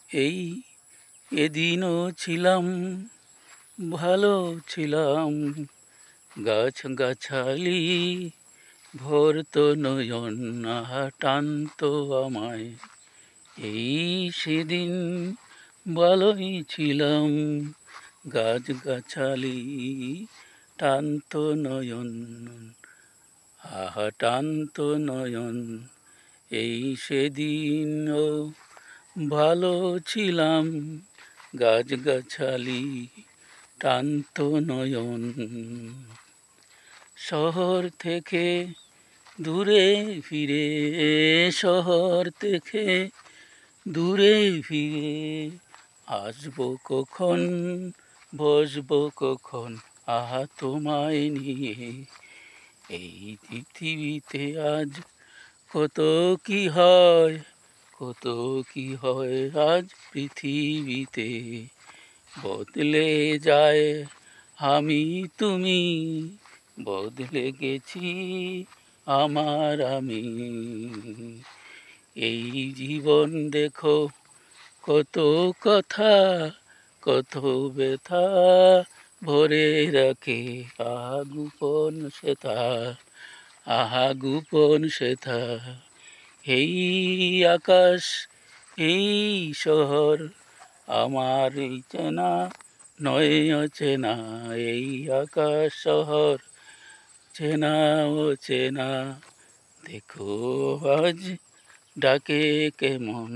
এই এদিনও ছিলাম, ভালো ছিলাম, গাছ গাছালি ভরতো নয়ন, আহা টানতো আমায়। এই সেদিন ভালোই ছিলাম, গাছ গাছালি টানতো নয়ন, আহা টানতো নয়ন। এই সেদিনও ভালো ছিলাম, গাছ গাছালি টানতো নয়ন। শহর থেকে দূরে ফিরে, শহর থেকে দূরে ফিরে আসবো কখন, বসবো কখন, আহা তোমায় নিয়ে। এই পৃথিবীতে আজ কত কি হয়, কত কি হয় আজ পৃথিবীতে। বদলে যায় আমি তুমি, বদলে গেছি আমার আমি। এই জীবন দেখো কত কথা, কত ব্যথা ভরে রাখে, আহা গোপন সেথা, আহা গোপন সেথা। এই আকাশ, এই শহর আমার এই চেনা নয় অচেনা। এই আকাশ শহর চেনা অচেনা, দেখো আজ ডাকে কেমন।